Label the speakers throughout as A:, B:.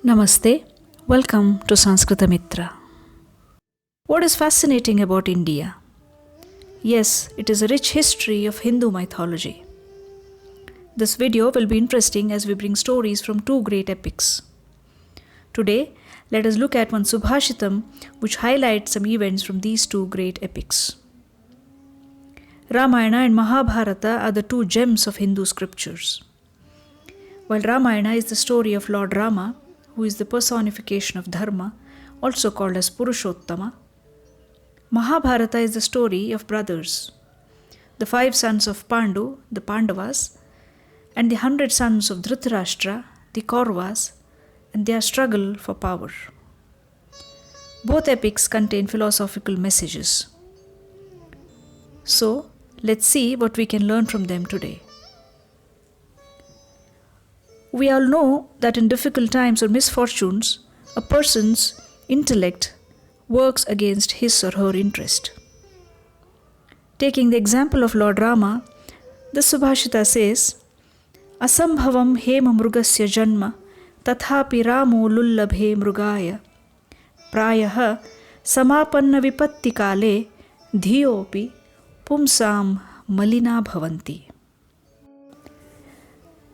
A: Namaste. Welcome to Sanskrit Mitra. What is fascinating about India? Yes, it is a rich history of Hindu mythology. This video will be interesting as we bring stories from two great epics. Today, let us look at one Subhashitam which highlights some events from these two great epics. Ramayana and Mahabharata are the two gems of Hindu scriptures. While Ramayana is the story of Lord Rama, who is the personification of Dharma, also called as Purushottama, Mahabharata is the story of brothers, the 5 sons of Pandu, the Pandavas, and the 100 sons of Dhritarashtra, the Kauravas, and their struggle for power. Both epics contain philosophical messages. So, let's see what we can learn from them today. We all know that in difficult times or misfortunes, a person's intellect works against his or her interest. Taking the example of Lord Rama, the Subhashita says, Asambhavam hema mrugasya janma tathapi ramo lullabhe mrugaya prayaha samapanna vipatti kale dhiyopi pumsam malina bhavanti.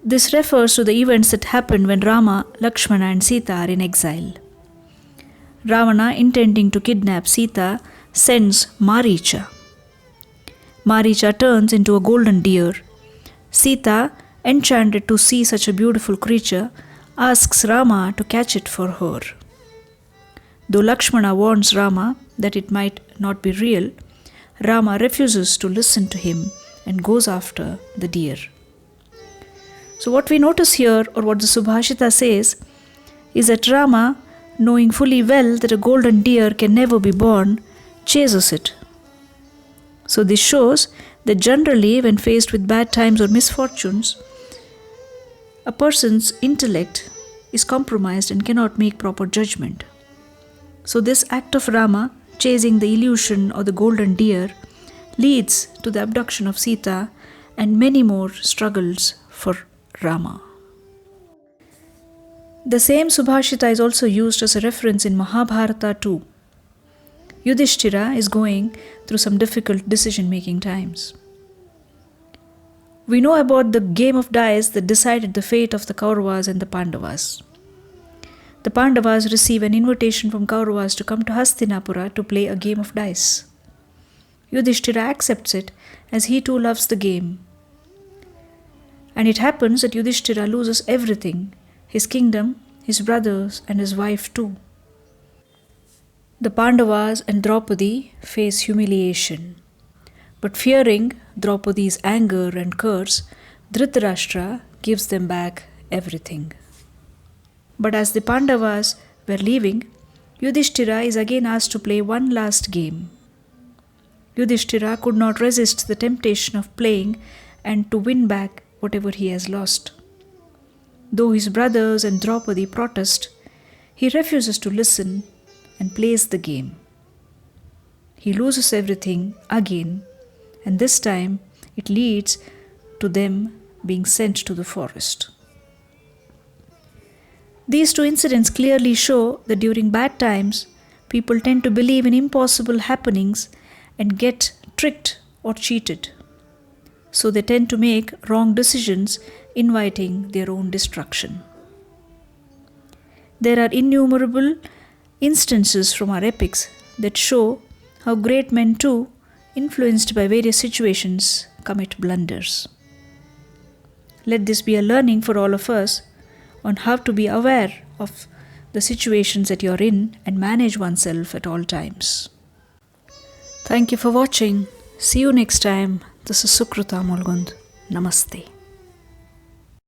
A: This refers to the events that happened when Rama, Lakshmana and Sita are in exile. Ravana, intending to kidnap Sita, sends Maricha. Maricha turns into a golden deer. Sita, enchanted to see such a beautiful creature, asks Rama to catch it for her. Though Lakshmana warns Rama that it might not be real, Rama refuses to listen to him and goes after the deer. So what we notice here, or what the Subhashita says, is that Rama, knowing fully well that a golden deer can never be born, chases it. So this shows that generally when faced with bad times or misfortunes, a person's intellect is compromised and cannot make proper judgment. So this act of Rama, chasing the illusion or the golden deer, leads to the abduction of Sita and many more struggles for Rama. The same Subhashita is also used as a reference in Mahabharata too. Yudhishthira is going through some difficult decision-making times. We know about the game of dice that decided the fate of the Kauravas and the Pandavas. The Pandavas receive an invitation from Kauravas to come to Hastinapura to play a game of dice. Yudhishthira accepts it as he too loves the game. And it happens that Yudhishthira loses everything, his kingdom, his brothers and his wife too. The Pandavas and Draupadi face humiliation. But fearing Draupadi's anger and curse, Dhritarashtra gives them back everything. But as the Pandavas were leaving, Yudhishthira is again asked to play one last game. Yudhishthira could not resist the temptation of playing and to win back whatever he has lost. Though his brothers and Draupadi protest, he refuses to listen and plays the game. He loses everything again, and this time it leads to them being sent to the forest. These two incidents clearly show that during bad times, people tend to believe in impossible happenings and get tricked or cheated. So they tend to make wrong decisions, inviting their own destruction. There are innumerable instances from our epics that show how great men too, influenced by various situations, commit blunders. Let this be a learning for all of us on how to be aware of the situations that you're in and manage oneself at all times. Thank you for watching. See you next time. This is Sukrita Mulgund. Namaste.